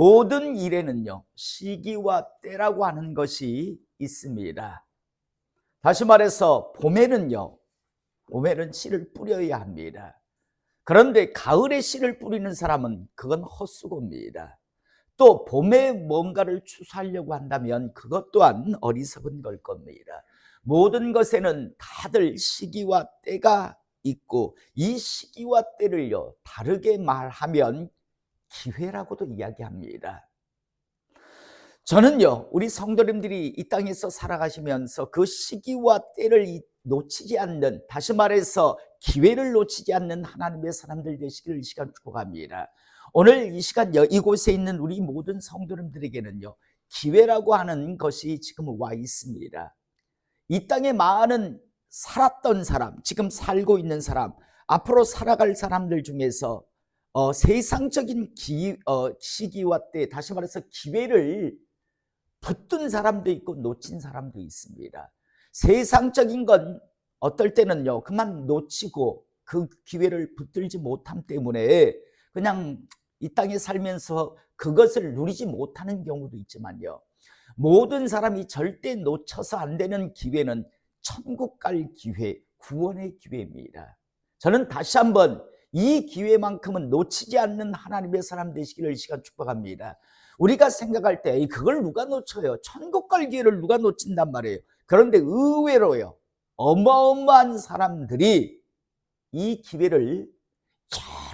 모든 일에는요, 시기와 때라고 하는 것이 있습니다. 다시 말해서 봄에는 씨를 뿌려야 합니다. 그런데 가을에 씨를 뿌리는 사람은 그건 헛수고입니다. 또 봄에 뭔가를 추수하려고 한다면 그것 또한 어리석은 걸 겁니다. 모든 것에는 다들 시기와 때가 있고, 이 시기와 때를요, 다르게 말하면 기회라고도 이야기합니다. 저는요, 우리 성도님들이 이 땅에서 살아가시면서 그 시기와 때를 놓치지 않는, 다시 말해서 기회를 놓치지 않는 하나님의 사람들 되시기를 이 시간 축복합니다. 오늘 이 시간 이곳에 있는 우리 모든 성도님들에게는요, 기회라고 하는 것이 지금 와 있습니다. 이 땅에 많은 살았던 사람, 지금 살고 있는 사람, 앞으로 살아갈 사람들 중에서 세상적인 시기와 때, 다시 말해서 기회를 붙든 사람도 있고 놓친 사람도 있습니다. 세상적인 건 어떨 때는요, 그만 놓치고 그 기회를 붙들지 못함 때문에 그냥 이 땅에 살면서 그것을 누리지 못하는 경우도 있지만요, 모든 사람이 절대 놓쳐서 안 되는 기회는 천국 갈 기회, 구원의 기회입니다. 저는 다시 한번 이 기회만큼은 놓치지 않는 하나님의 사람 되시기를 이 시간 축복합니다. 우리가 생각할 때 그걸 누가 놓쳐요? 천국 갈 기회를 누가 놓친단 말이에요. 그런데 의외로요, 어마어마한 사람들이 이 기회를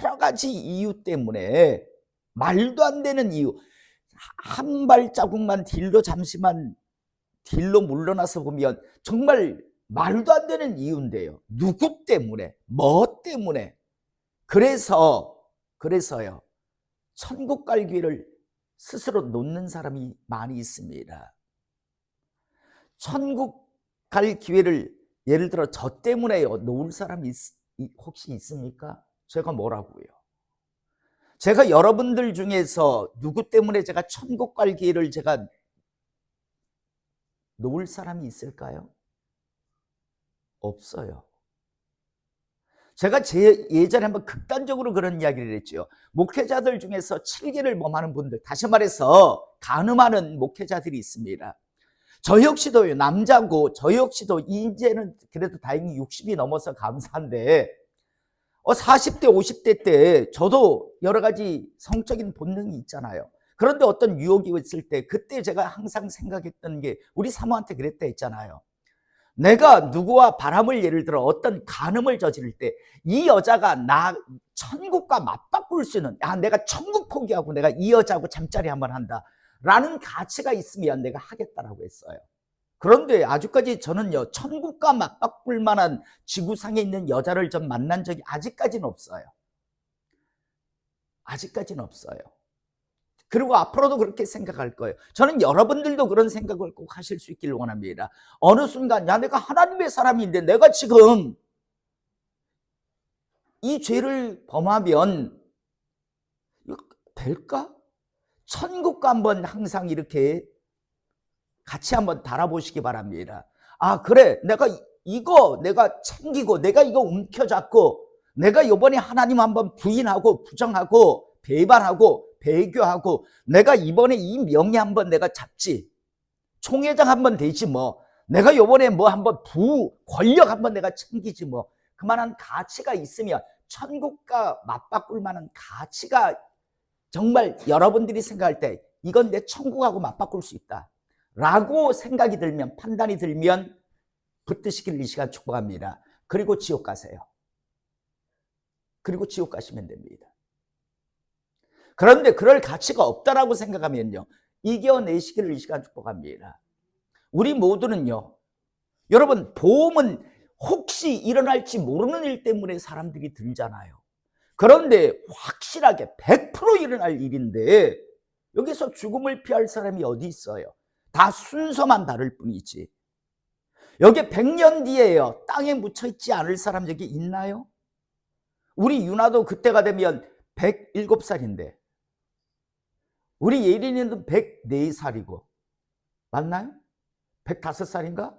여러 가지 이유 때문에, 말도 안 되는 이유, 한 발자국만 잠시만 뒤로 물러나서 보면 정말 말도 안 되는 이유인데요, 누구 때문에, 뭐 때문에, 그래서요, 천국 갈 기회를 스스로 놓는 사람이 많이 있습니다. 천국 갈 기회를 예를 들어 저 때문에요 놓을 사람이 혹시 있습니까? 제가 뭐라고요? 제가 여러분들 중에서 누구 때문에 제가 천국 갈 기회를 제가 놓을 사람이 있을까요? 없어요. 제가 예전에 한번 극단적으로 그런 이야기를 했죠. 목회자들 중에서 7계를 범하는 분들, 다시 말해서 간음하는 목회자들이 있습니다. 저 역시도요, 남자고 저 역시도 이제는 그래도 다행히 60이 넘어서 감사한데 40대 50대 때 저도 여러 가지 성적인 본능이 있잖아요. 그런데 어떤 유혹이 있을 때 그때 제가 항상 생각했던 게, 우리 사모한테 그랬다 했잖아요. 내가 누구와 바람을, 예를 들어 어떤 간음을 저지를 때 이 여자가 나 천국과 맞바꿀 수 있는, 내가 천국 포기하고 내가 이 여자하고 잠자리 한번 한다 라는 가치가 있으면 내가 하겠다라고 했어요. 그런데 아직까지 저는요, 천국과 맞바꿀 만한 지구상에 있는 여자를 좀 만난 적이 아직까지는 없어요. 아직까지는 없어요. 그리고 앞으로도 그렇게 생각할 거예요. 저는 여러분들도 그런 생각을 꼭 하실 수 있기를 원합니다. 어느 순간 내가 하나님의 사람인데 내가 지금 이 죄를 범하면 이거 될까? 천국과 한번 항상 이렇게 같이 한번 달아보시기 바랍니다. 그래, 내가 챙기고 내가 이거 움켜잡고 내가 이번에 하나님 한번 부인하고 부정하고 배반하고 배교하고 내가 이번에 이 명예 한번 내가 잡지, 총회장 한번 되지 뭐, 내가 이번에 뭐 한번 권력 한번 내가 챙기지 뭐, 그만한 가치가 있으면, 천국과 맞바꿀 만한 가치가 정말 여러분들이 생각할 때 이건 내 천국하고 맞바꿀 수 있다 라고 생각이 들면, 판단이 들면 붙드시길 이 시간 축복합니다. 그리고 지옥 가세요. 그리고 지옥 가시면 됩니다. 그런데 그럴 가치가 없다라고 생각하면요, 이겨내시기를 이 시간 축복합니다. 우리 모두는요, 여러분, 보험은 혹시 일어날지 모르는 일 때문에 사람들이 들잖아요. 그런데 확실하게 100% 일어날 일인데 여기서 죽음을 피할 사람이 어디 있어요? 다 순서만 다를 뿐이지. 여기 100년 뒤에요, 땅에 묻혀있지 않을 사람 여기 있나요? 우리 유나도 그때가 되면 107살인데 우리 예린이는 104살이고, 맞나요? 105살인가?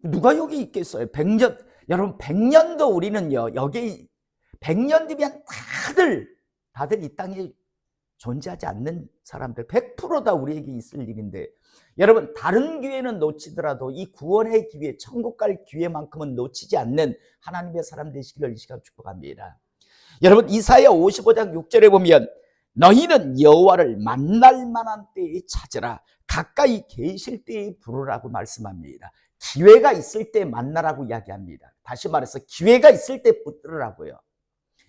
누가 여기 있겠어요? 100년, 여러분 100년도 우리는요, 여기 100년 뒤면 다들 이 땅에 존재하지 않는 사람들 100%다 우리에게 있을 일인데, 여러분 다른 기회는 놓치더라도 이 구원의 기회, 천국 갈 기회만큼은 놓치지 않는 하나님의 사람 되시기를 이 시간 축복합니다. 여러분 이사야 55장 6절에 보면 너희는 여호와를 만날 만한 때에 찾으라, 가까이 계실 때에 부르라고 말씀합니다. 기회가 있을 때 만나라고 이야기합니다. 다시 말해서 기회가 있을 때 붙들으라고요.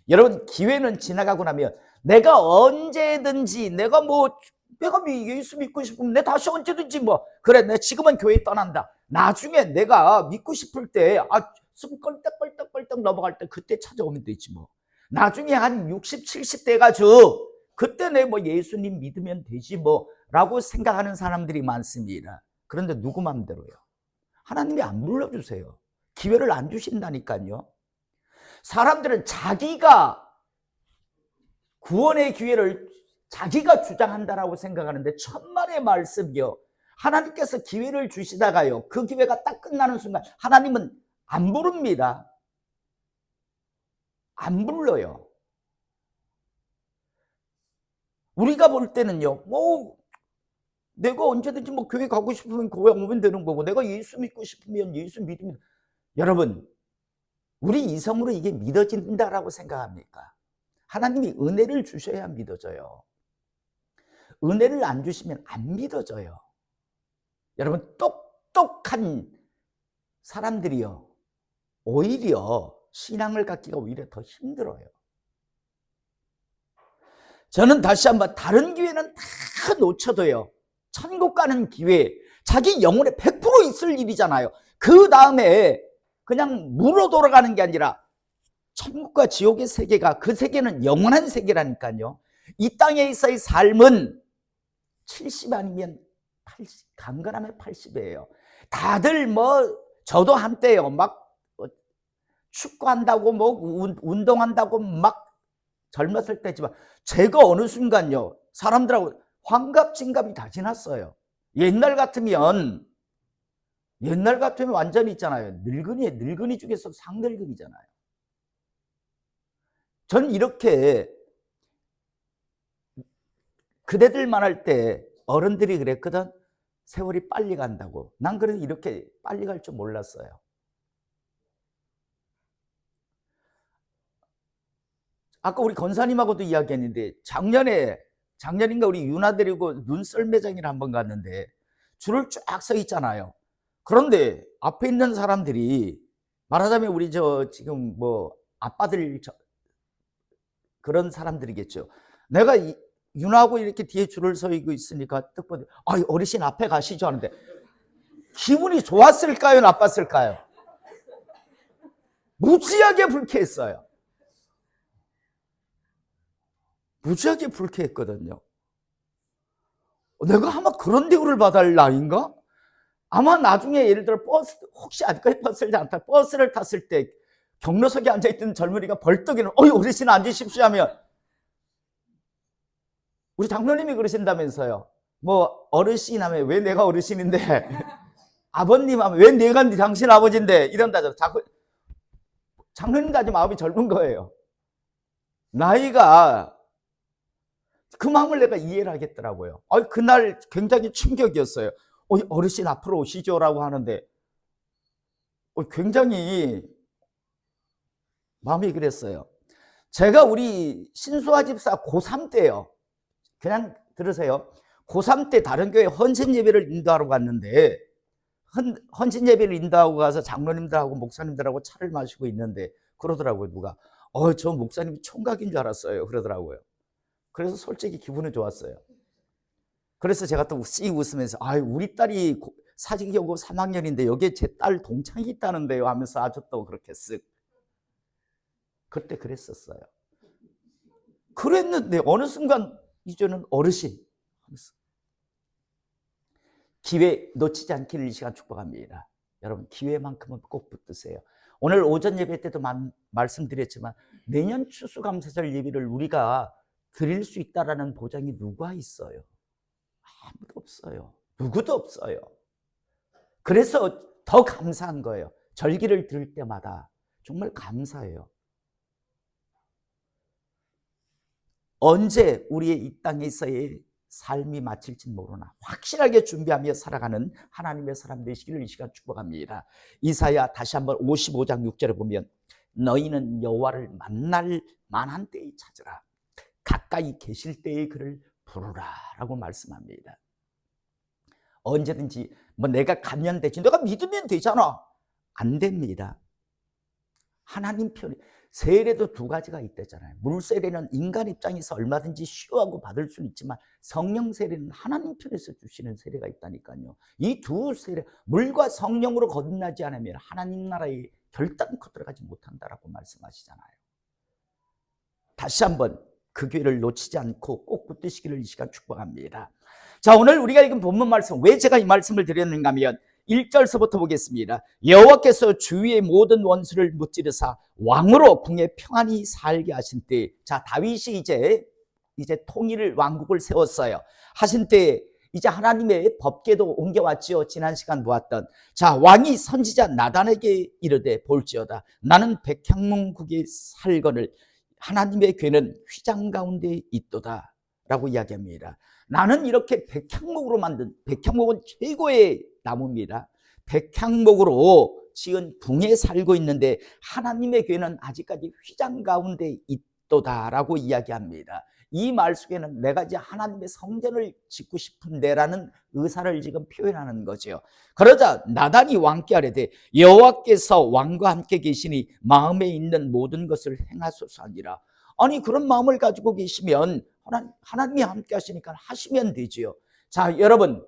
여러분 기회는 지나가고 나면 내가 언제든지 내가 예수 믿고 싶으면 내가 다시 언제든지 그래 내 지금은 교회 떠난다. 나중에 내가 믿고 싶을 때 숨 껄떡껄떡 넘어갈 때 그때 찾아오면 되지 뭐. 나중에 한 60, 70 돼가지고 그때 내 예수님 믿으면 되지 라고 생각하는 사람들이 많습니다. 그런데 누구 마음대로요? 하나님이 안 불러주세요. 기회를 안 주신다니까요. 사람들은 자기가 구원의 기회를 자기가 주장한다라고 생각하는데 천만의 말씀이요. 하나님께서 기회를 주시다가요, 그 기회가 딱 끝나는 순간 하나님은 안 부릅니다. 안 불러요. 우리가 볼 때는요, 내가 언제든지 교회 가고 싶으면 교회 오면 되는 거고, 내가 예수 믿고 싶으면 예수 믿으면. 여러분, 우리 이성으로 이게 믿어진다라고 생각합니까? 하나님이 은혜를 주셔야 믿어져요. 은혜를 안 주시면 안 믿어져요. 여러분 똑똑한 사람들이요, 오히려 신앙을 갖기가 오히려 더 힘들어요. 저는 다시 한번 다른 기회는 다 놓쳐도요, 천국 가는 기회, 자기 영혼에 100% 있을 일이잖아요. 그 다음에 그냥 물어 돌아가는 게 아니라 천국과 지옥의 세계가, 그 세계는 영원한 세계라니까요. 이 땅에서의 삶은 70 아니면 80, 강건하면 80이에요. 다들 저도 한때요, 축구한다고 운동한다고 젊었을 때지만, 제가 어느 순간요, 사람들하고 환갑진갑이 다 지났어요. 옛날 같으면 완전히 있잖아요. 늙은이 중에서 상늙은이잖아요. 전 이렇게 그대들만 할 때 어른들이 그랬거든. 세월이 빨리 간다고. 난 그래도 이렇게 빨리 갈 줄 몰랐어요. 아까 우리 권사님하고도 이야기했는데, 작년인가 우리 유나 데리고 눈썰매장을 한번 갔는데 줄을 쫙 서 있잖아요. 그런데 앞에 있는 사람들이 말하자면 우리 지금 아빠들 그런 사람들이겠죠. 내가 유나하고 이렇게 뒤에 줄을 서 있으니까 딱 보니 어르신 앞에 가시죠 하는데, 기분이 좋았을까요, 나빴을까요? 무지하게 불쾌했어요. 무지하게 불쾌했거든요. 내가 아마 그런 대우를 받을 나이인가? 아마 나중에 예를 들어 혹시 아직까지 버스를 탔을 때 경로석에 앉아있던 젊은이가 벌떡 일어나 어르신 앉으십시오 하면, 우리 장로님이 그러신다면서요. 어르신 하면 왜 내가 어르신인데, 아버님 하면 왜 내가 당신 아버지인데, 이런다죠. 장로님도 아주 마음이 젊은 거예요. 나이가, 그 마음을 내가 이해를 하겠더라고요. 그날 굉장히 충격이었어요. 어르신 앞으로 오시죠라고 하는데 굉장히 마음이 그랬어요. 제가 우리 신수아 집사 고3 때요. 그냥 들으세요. 고3 때 다른 교회 헌신 예배를 인도하러 갔는데, 헌신 예배를 인도하고 가서 장로님들하고 목사님들하고 차를 마시고 있는데 그러더라고요. 누가 저 목사님이 총각인 줄 알았어요 그러더라고요. 그래서 솔직히 기분은 좋았어요. 그래서 제가 또 씩 웃으면서 우리 딸이 사직여고 3학년인데 여기에 제 딸 동창이 있다는데요 하면서 아주 또 그렇게 쓱. 그때 그랬었어요. 그랬는데 어느 순간 이제는 어르신 하면서. 기회 놓치지 않기를 이 시간 축복합니다. 여러분 기회만큼은 꼭 붙드세요. 오늘 오전 예배 때도 말씀드렸지만 내년 추수감사절 예배를 우리가 드릴 수 있다라는 보장이 누가 있어요? 아무도 없어요. 누구도 없어요. 그래서 더 감사한 거예요. 절기를 들을 때마다 정말 감사해요. 언제 우리의 이 땅에서의 삶이 마칠지 모르나 확실하게 준비하며 살아가는 하나님의 사람 되시기를 이 시간 축복합니다. 이사야 다시 한번 55장 6절에 보면 너희는 여호와를 만날 만한 때에 찾으라. 가까이 계실 때에 그를 부르라 라고 말씀합니다. 언제든지 뭐 내가 가면 되지, 내가 믿으면 되잖아. 안 됩니다. 하나님 편이 세례도 두 가지가 있대잖아요. 물 세례는 인간 입장에서 얼마든지 쉬워하고 받을 수는 있지만 성령 세례는 하나님 편에서 주시는 세례가 있다니까요. 이 두 세례, 물과 성령으로 거듭나지 않으면 하나님 나라에 결단코 들어가지 못한다라고 말씀하시잖아요. 다시 한번 그 기회를 놓치지 않고 꼭 붙드시기를 이 시간 축복합니다. 자, 오늘 우리가 읽은 본문 말씀, 왜 제가 이 말씀을 드렸는가 하면 1절서부터 보겠습니다. 여호와께서 주위의 모든 원수를 무찌르사 왕으로 궁에 평안히 살게 하신 때, 자, 다윗이 이제 통일을 왕국을 세웠어요. 하신 때 이제 하나님의 법궤도 옮겨왔지요. 지난 시간 보았던. 자, 왕이 선지자 나단에게 이르되 볼지어다 나는 백향목국에 살거늘 하나님의 궤는 휘장 가운데 있도다 라고 이야기합니다. 나는 이렇게 백향목으로 만든, 백향목은 최고의 나무입니다. 백향목으로 지은 궁에 살고 있는데 하나님의 궤는 아직까지 휘장 가운데 있도다 라고 이야기합니다. 이 말 속에는 내가 이제 하나님의 성전을 짓고 싶은데라는 의사를 지금 표현하는 거죠. 그러자 나단이 왕께 아뢰되 여호와께서 왕과 함께 계시니 마음에 있는 모든 것을 행하소서 하니라. 아니, 그런 마음을 가지고 계시면 하나님이 함께 하시니까 하시면 되지요. 자, 여러분,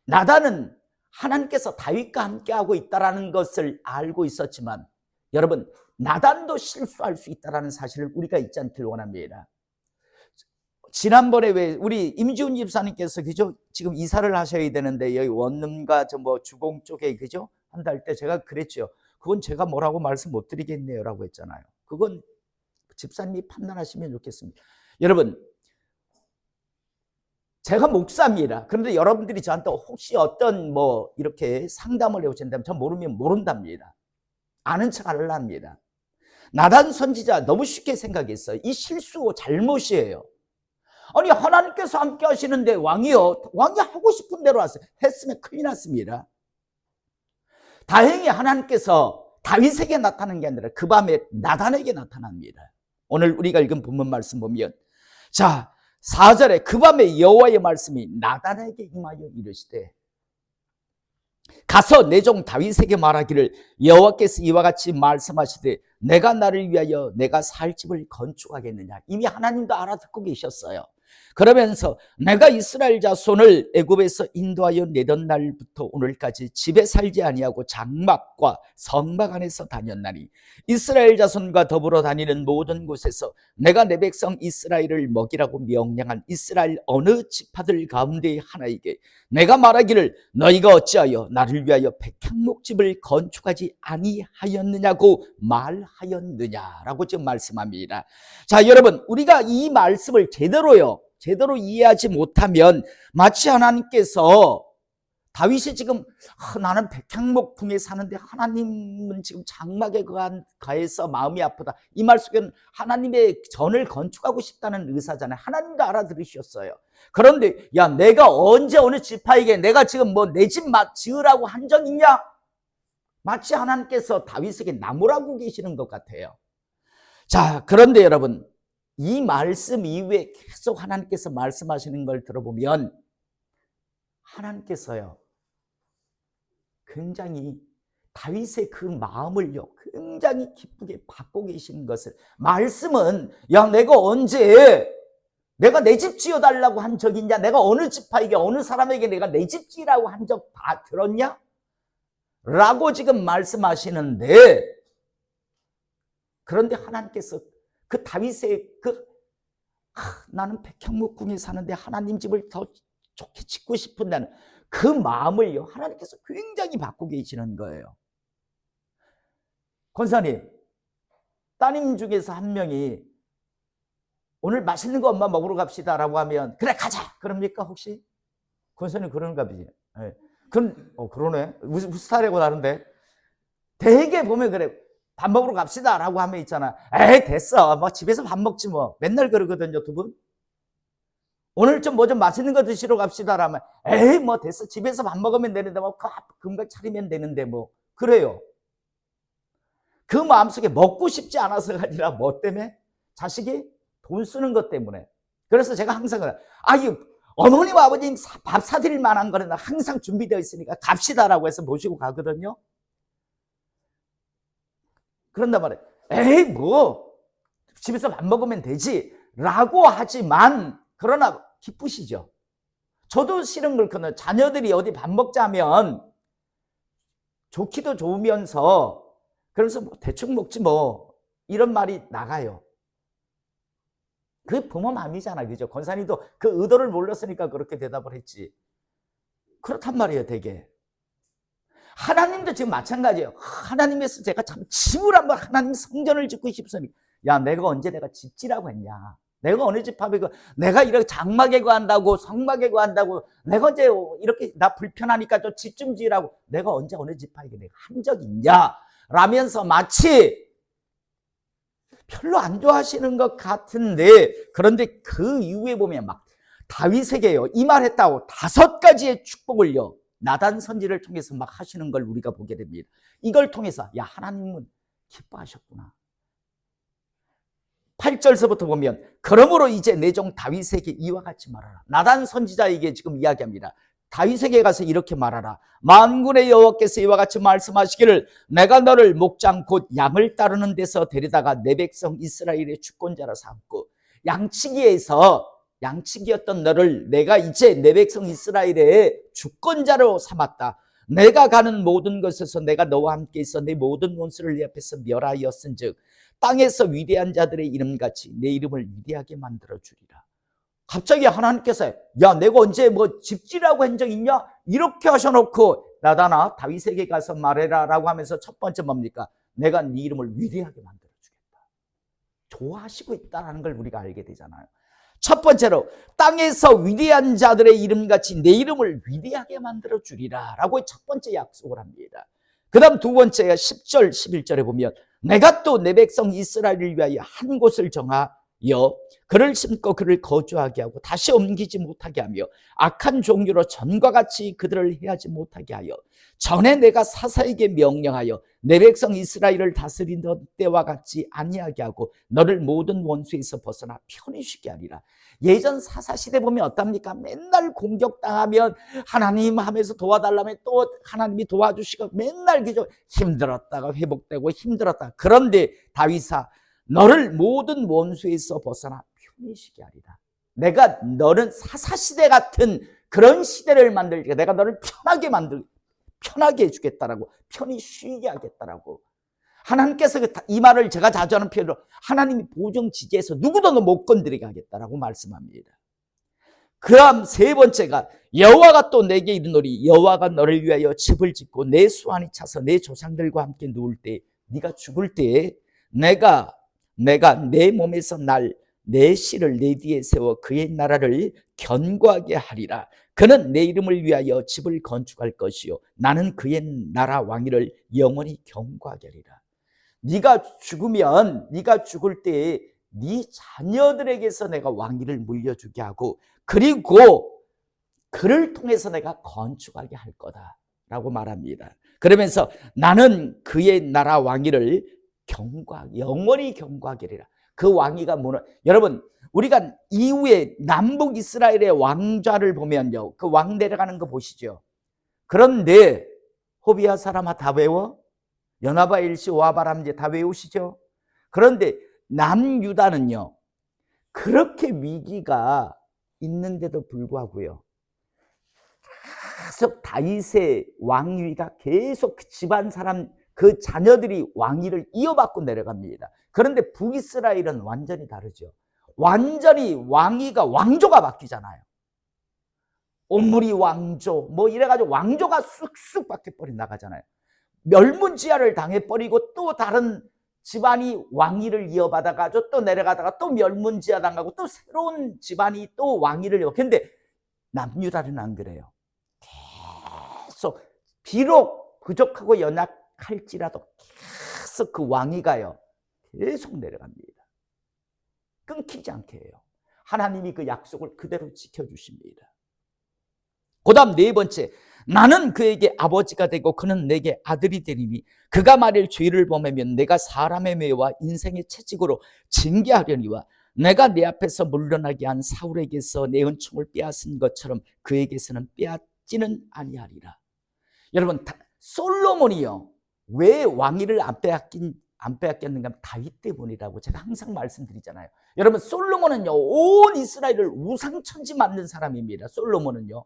나단은 하나님께서 다윗과 함께하고 있다는 것을 알고 있었지만 여러분, 나단도 실수할 수 있다는 사실을 우리가 잊지 않기를 원합니다. 지난번에 왜 우리 임지훈 집사님께서 그죠? 지금 이사를 하셔야 되는데 여기 원룸과 주공 쪽에 그죠? 한다 할 때 제가 그랬죠. 그건 제가 뭐라고 말씀 못 드리겠네요 라고 했잖아요. 그건 집사님이 판단하시면 좋겠습니다. 여러분, 제가 목사입니다. 그런데 여러분들이 저한테 혹시 어떤 이렇게 상담을 해오신다면 저 모르면 모른답니다. 아는 척 하려합니다. 나단 선지자 너무 쉽게 생각했어요. 이 실수 잘못이에요. 아니, 하나님께서 함께 하시는데 왕이 하고 싶은 대로 했으면 큰일 났습니다. 다행히 하나님께서 다윗에게 나타난 게 아니라 그 밤에 나단에게 나타납니다. 오늘 우리가 읽은 본문 말씀 보면, 자, 4절에 그 밤에 여호와의 말씀이 나단에게 임하여 이르시되 가서 내 종 다윗에게 말하기를 여호와께서 이와 같이 말씀하시되 내가 나를 위하여 내가 살 집을 건축하겠느냐. 이미 하나님도 알아듣고 계셨어요. 그러면서 내가 이스라엘 자손을 애굽에서 인도하여 내던 날부터 오늘까지 집에 살지 아니하고 장막과 성막 안에서 다녔나니 이스라엘 자손과 더불어 다니는 모든 곳에서 내가 내 백성 이스라엘을 먹이라고 명령한 이스라엘 어느 지파들 가운데 하나에게 내가 말하기를 너희가 어찌하여 나를 위하여 백향목집을 건축하지 아니하였느냐고 말하였느냐라고 지금 말씀합니다. 자, 여러분, 우리가 이 말씀을 제대로 이해하지 못하면 마치 하나님께서 다윗이 지금 나는 백향목 궁에 사는데 하나님은 지금 장막에 가해서 마음이 아프다. 이 말 속에는 하나님의 전을 건축하고 싶다는 의사잖아요. 하나님도 알아들으셨어요. 그런데 야, 내가 언제 어느 지파에게 내가 지금 내 집 지으라고 한 적 있냐? 마치 하나님께서 다윗에게 나무라고 계시는 것 같아요. 자, 그런데 여러분, 이 말씀 이후에 계속 하나님께서 말씀하시는 걸 들어보면 하나님께서요 굉장히 다윗의 그 마음을요 굉장히 기쁘게 받고 계시는 것을, 말씀은 야, 내가 언제 내가 내 집 지어달라고 한 적이 있냐? 내가 어느 지파에게 어느 사람에게 내가 내 집 지으라고 한 적 다 들었냐? 라고 지금 말씀하시는데, 그런데 하나님께서 그 다윗의 나는 백향목 궁에 사는데 하나님 집을 더 좋게 짓고 싶은다는 그 마음을요 하나님께서 굉장히 받고 계시는 거예요. 권사님, 따님 중에서 한 명이 오늘 맛있는 거 엄마 먹으러 갑시다 라고 하면 그래 가자 그럽니까 혹시? 권사님 그런가 보지. 네. 그러네. 무슨 스타일이고 다른데 대개 보면 그래. 밥 먹으러 갑시다 라고 하면 있잖아. 에이 됐어 뭐 집에서 밥 먹지 뭐. 맨날 그러거든요 두 분. 오늘 좀 뭐 좀 맛있는 거 드시러 갑시다 라면 에이 뭐 됐어 집에서 밥 먹으면 되는데 뭐 금방 차리면 되는데 뭐 그래요. 그 마음속에 먹고 싶지 않아서가 아니라 뭐 때문에? 자식이 돈 쓰는 것 때문에. 그래서 제가 항상 그래요. 이 어머님 아버님 밥 사드릴 만한 거는 항상 준비되어 있으니까 갑시다라고 해서 모시고 가거든요. 그런단 말이에요. 에이 뭐 집에서 밥 먹으면 되지 라고 하지만 그러나 기쁘시죠. 저도 싫은 그렇거든요. 자녀들이 어디 밥 먹자면 좋기도 좋으면서 그래서 뭐 대충 먹지 뭐 이런 말이 나가요. 그게 부모 마음이잖아, 그죠? 권사님도 그 의도를 몰랐으니까 그렇게 대답을 했지. 그렇단 말이에요, 되게. 하나님도 지금 마찬가지예요. 하나님에서 제가 참 집을 한번 하나님 성전을 짓고 싶습니다. 야, 내가 언제 내가 집지라고 했냐? 내가 어느 집 합이고 내가 이렇게 장막에 구한다고 성막에 구한다고 내가 언제 이렇게 나 불편하니까 좀 집 좀 지으라고 내가 언제 어느 집 합이고 내가 한 적 있냐? 라면서 마치 별로 안 좋아하시는 것 같은데 그런데 그 이후에 보면 막 다윗에게요 이 말했다고 5가지의 축복을요 나단 선지를 통해서 막 하시는 걸 우리가 보게 됩니다. 이걸 통해서 야 하나님은 기뻐하셨구나. 8절서부터 보면 그러므로 이제 내 종 다윗에게 이와 같이 말하라. 나단 선지자에게 지금 이야기합니다. 다윗에게 가서 이렇게 말하라. 만군의 여호와께서 이와 같이 말씀하시기를 내가 너를 목장 곧 양을 따르는 데서 데려다가 내 백성 이스라엘의 주권자로 삼고 양치기였던 너를 내가 이제 내 백성 이스라엘의 주권자로 삼았다. 내가 가는 모든 곳에서 내가 너와 함께 있어 내 모든 원수를 네 앞에서 멸하였은즉 땅에서 위대한 자들의 이름같이 내 이름을 위대하게 만들어주리라. 갑자기 하나님께서 야 내가 언제 뭐 집지라고 한 적 있냐? 이렇게 하셔놓고 나다나 다윗에게 가서 말해라 라고 하면서 첫 번째 뭡니까? 내가 네 이름을 위대하게 만들어주겠다. 좋아하시고 있다는 걸 우리가 알게 되잖아요. 첫 번째로 땅에서 위대한 자들의 이름같이 내 이름을 위대하게 만들어주리라 라고 첫 번째 약속을 합니다. 그 다음 두 번째가 10절 11절에 보면 내가 또 내 백성 이스라엘을 위하여 한 곳을 정하여 그를 심고 그를 거주하게 하고 다시 옮기지 못하게 하며 악한 종류로 전과 같이 그들을 해하지 못하게 하여 전에 내가 사사에게 명령하여 내 백성 이스라엘을 다스리던 때와 같이 아니하게 하고 너를 모든 원수에서 벗어나 편히 쉬게 하리라. 예전 사사시대 보면 어떻습니까? 맨날 공격당하면 하나님 하면서 도와달라면 또 하나님이 도와주시고 맨날 그저 힘들었다가 회복되고 힘들었다가 그런데 다윗아 너를 모든 원수에서 벗어나 편히 쉬게 하리라. 내가 너는 사사시대 같은 그런 시대를 만들게 내가 너를 편하게 해주겠다라고 편히 쉬게 하겠다라고 하나님께서 이 말을 제가 자주 하는 표현으로 하나님이 보증지지해서 누구도 너 못 건드리게 하겠다라고 말씀합니다. 그다음 세 번째가 여호와가 또 내게 이르노니 여호와가 너를 위하여 집을 짓고 내 수완이 차서 내 조상들과 함께 누울 때 네가 죽을 때에 내가 내 몸에서 내 씨를 내 뒤에 세워 그의 나라를 견고하게 하리라. 그는 내 이름을 위하여 집을 건축할 것이요 나는 그의 나라 왕위를 영원히 견고하게 하리라. 네가 죽을 때에 네 자녀들에게서 내가 왕위를 물려주게 하고 그리고 그를 통해서 내가 건축하게 할 거다라고 말합니다. 그러면서 나는 그의 나라 왕위를 영원히 견고하게 하리라. 그 왕위가 뭐냐? 여러분 우리가 이후에 남북 이스라엘의 왕좌를 보면요 그 왕 내려가는 거 보시죠. 그런데 호비야 사람아 다 외워? 연하바 일시 오하바람제 다 외우시죠? 그런데 남유다는요 그렇게 위기가 있는데도 불구하고요 계속 다윗의 왕위가 계속 집안 사람 그 자녀들이 왕위를 이어받고 내려갑니다. 그런데 북이스라엘은 완전히 다르죠. 완전히 왕조가 바뀌잖아요. 오므리 왕조 뭐 이래가지고 왕조가 쑥쑥 바뀌어버리 나가잖아요. 멸문지하를 당해버리고 또 다른 집안이 왕위를 이어받아가지고 또 내려가다가 또 멸문지하 당하고 또 새로운 집안이 또 왕위를 이어. 근데 남유다는 안 그래요. 계속 비록 부족하고 연약할지라도 싹싹 그 왕위가요 계속 내려갑니다. 끊기지 않게 해요. 하나님이 그 약속을 그대로 지켜주십니다. 그 다음 네 번째, 나는 그에게 아버지가 되고 그는 내게 아들이 되리니 그가 만일 죄를 범하면 내가 사람의 매와 인생의 채찍으로 징계하려니와 내가 내 앞에서 물러나게 한 사울에게서 내 은총을 빼앗은 것처럼 그에게서는 빼앗지는 아니하리라. 여러분, 솔로몬이요 왜 왕위를 안 빼앗겼는가 하면 다윗 때문이라고 제가 항상 말씀드리잖아요. 여러분, 솔로몬은요 온 이스라엘을 우상천지 만든 사람입니다. 솔로몬은요.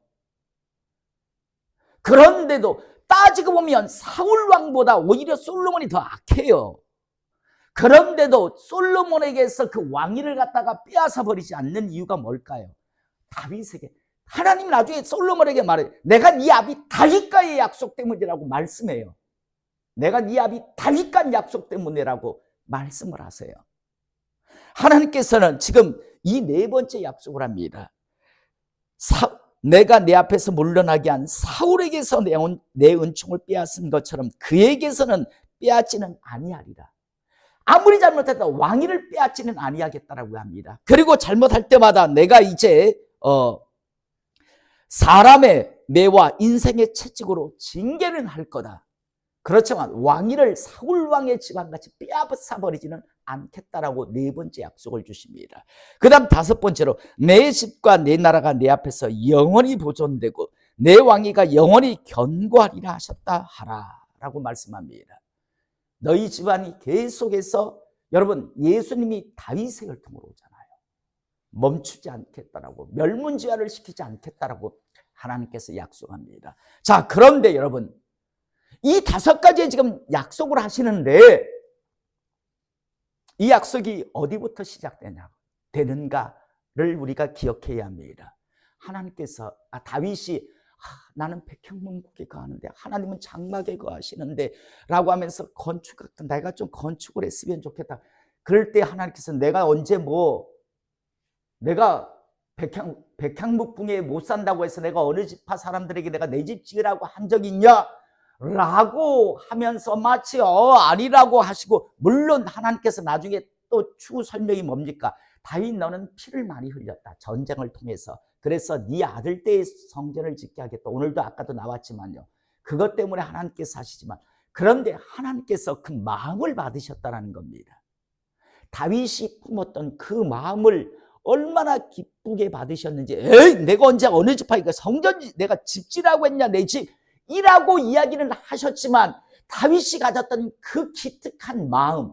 그런데도 따지고 보면 사울 왕보다 오히려 솔로몬이 더 악해요. 그런데도 솔로몬에게서 그 왕위를 갖다가 빼앗아 버리지 않는 이유가 뭘까요? 다윗에게 하나님 나중에 솔로몬에게 말해요. 내가 네 아비 다윗과의 약속 때문이라고 말씀해요. 내가 네 아비 다윗과의 약속 때문이라고 말씀을 하세요. 하나님께서는 지금 이 네 번째 약속을 합니다. 내가 내 앞에서 물러나게 한 사울에게서 내 은총을 빼앗은 것처럼 그에게서는 빼앗지는 아니하리라. 아무리 잘못해도 왕위를 빼앗지는 아니하겠다라고 합니다. 그리고 잘못할 때마다 내가 이제 사람의 매와 인생의 채찍으로 징계는 할 거다. 그렇지만 왕위를 사울 왕의 집안같이 빼앗아 버리지는 않겠다라고 네 번째 약속을 주십니다. 그 다음 다섯 번째로 내 집과 내 나라가 내 앞에서 영원히 보존되고 내 왕위가 영원히 견고하리라 하셨다 하라 라고 말씀합니다. 너희 집안이 계속해서 여러분 예수님이 다윗의 혈통으로 오잖아요. 멈추지 않겠다라고 멸문지화를 시키지 않겠다라고 하나님께서 약속합니다. 자, 그런데 여러분 이 다섯 가지의 지금 약속을 하시는데 이 약속이 어디부터 시작되는가를 우리가 기억해야 합니다. 하나님께서 다윗이 나는 백향문국에 거하는데 하나님은 장막에 거하시는데 라고 하면서 내가 좀 건축을 했으면 좋겠다. 그럴 때 하나님께서 내가 언제 내가 백향목궁에 못 산다고 해서 내가 어느 지파 사람들에게 내가 내 집 지으라고 한 적이 있냐? 라고 하면서 마치 아니라고 하시고, 물론 하나님께서 나중에 또 추후 설명이 뭡니까? 다윗 너는 피를 많이 흘렸다. 전쟁을 통해서. 그래서 네 아들 때의 성전을 짓게 하겠다. 오늘도 아까도 나왔지만요. 그것 때문에 하나님께서 하시지만, 그런데 하나님께서 그 마음을 받으셨다는 겁니다. 다윗이 품었던 그 마음을 얼마나 기쁘게 받으셨는지. 내가 언제 어느 지파니까 성전 내가 집지라고 했냐? 내 집이라고 이야기는 하셨지만 다윗이 가졌던 그 기특한 마음,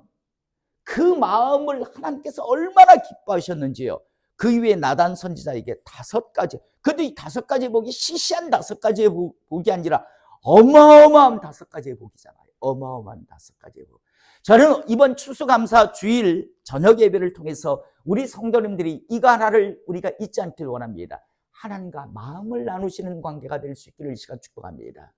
그 마음을 하나님께서 얼마나 기뻐하셨는지요. 그 이후에 나단 선지자에게 5가지, 근데 이 5가지의 복이 시시한 5가지의 복이 아니라 어마어마한 5가지의 복이잖아요. 어마어마한 5가지의 복. 저는 이번 추수감사 주일 저녁 예배를 통해서 우리 성도님들이 이거 하나를 우리가 잊지 않기를 원합니다. 하나님과 마음을 나누시는 관계가 될 수 있기를 이 시간 축복합니다.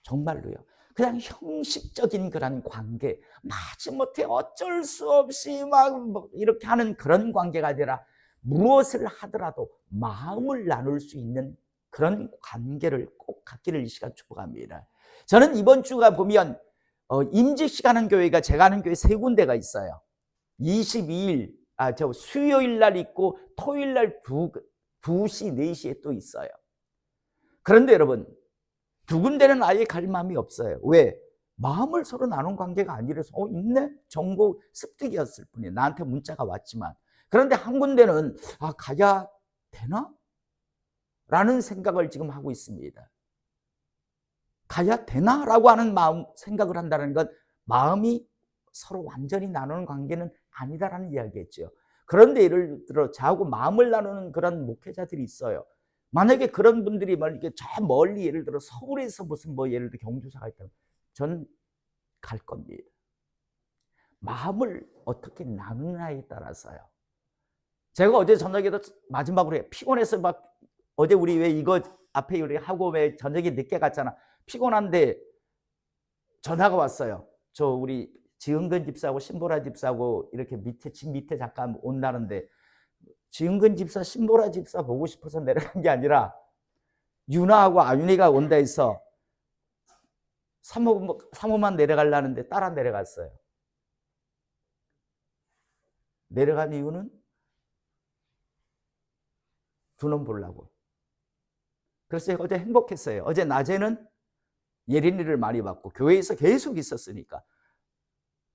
정말로요. 그냥 형식적인 그런 관계, 마지못해 어쩔 수 없이 막 이렇게 하는 그런 관계가 아니라 무엇을 하더라도 마음을 나눌 수 있는 그런 관계를 꼭 갖기를 이 시간 축복합니다. 저는 이번 주가 보면 임직식 하는 교회가 제가 하는 교회 3군데가 있어요. 22일, 수요일 날 있고 토요일 날 2시, 4시에 또 있어요. 그런데 여러분, 2군데는 아예 갈 마음이 없어요. 왜? 마음을 서로 나눈 관계가 아니라서 있네? 정보 습득이었을 뿐이에요. 나한테 문자가 왔지만. 그런데 한 군데는 가야 되나? 라는 생각을 지금 하고 있습니다. 가야 되나? 라고 하는 생각을 한다는 건 마음이 서로 완전히 나누는 관계는 아니다라는 이야기겠죠. 그런데 예를 들어 저하고 마음을 나누는 그런 목회자들이 있어요. 만약에 그런 분들이 이렇게 저 멀리 예를 들어 서울에서 무슨 예를 들어 경주사가 있다면 전 갈 겁니다. 마음을 어떻게 나누느냐에 따라서요. 제가 어제 저녁에도 마지막으로 피곤해서 어제 우리 왜 이거 앞에 우리 하고 왜 저녁에 늦게 갔잖아. 피곤한데 전화가 왔어요. 저 우리 지은근 집사하고 신보라 집사하고 이렇게 집 밑에 잠깐 온다는데, 지은근 집사, 신보라 집사 보고 싶어서 내려간 게 아니라 유나하고 아윤이가 온다 해서 사모만 내려가려는데 따라 내려갔어요. 내려간 이유는 두 놈 보려고. 그래서 제가 어제 행복했어요. 어제 낮에는 예린이를 많이 받고 교회에서 계속 있었으니까.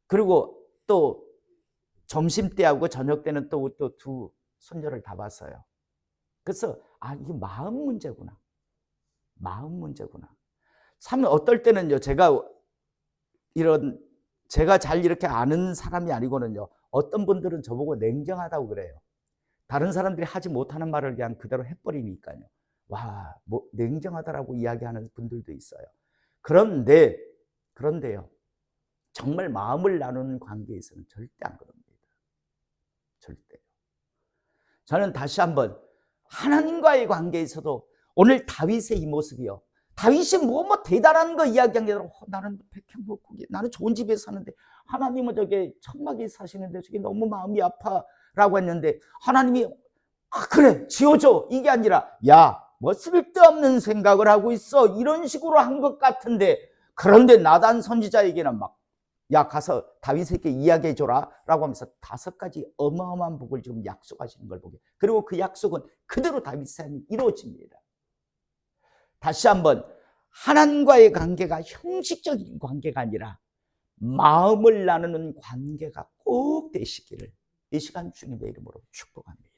그리고 또 점심때하고 저녁 때는 또 두 손녀를 다 봤어요. 그래서 이게 마음 문제구나. 마음 문제구나. 참 어떨 때는요, 제가 잘 이렇게 아는 사람이 아니고는요, 어떤 분들은 저보고 냉정하다고 그래요. 다른 사람들이 하지 못하는 말을 그냥 그대로 해버리니까요. 와, 뭐 냉정하다라고 이야기하는 분들도 있어요. 그런데요, 정말 마음을 나누는 관계에서는 절대 안 그럽니다. 절대요. 저는 다시 한번 하나님과의 관계에서도 오늘 다윗의 이 모습이요. 다윗이 뭐 대단한 거 이야기한 게 아니라 나는 백향목국이 나는 좋은 집에 사는데 하나님은 저게 천막에 사시는데 저게 너무 마음이 아파라고 했는데 하나님이 그래 지어줘 이게 아니라 야 뭐 쓸데없는 생각을 하고 있어 이런 식으로 한 것 같은데 그런데 나단 선지자에게는 막 야 가서 다윗에게 이야기해줘라 라고 하면서 5가지 어마어마한 복을 지금 약속하시는 걸 보게. 그리고 그 약속은 그대로 다윗 삶이 이루어집니다. 다시 한번 하나님과의 관계가 형식적인 관계가 아니라 마음을 나누는 관계가 꼭 되시기를 이 시간 주님의 이름으로 축복합니다.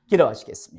기도하시겠습니다.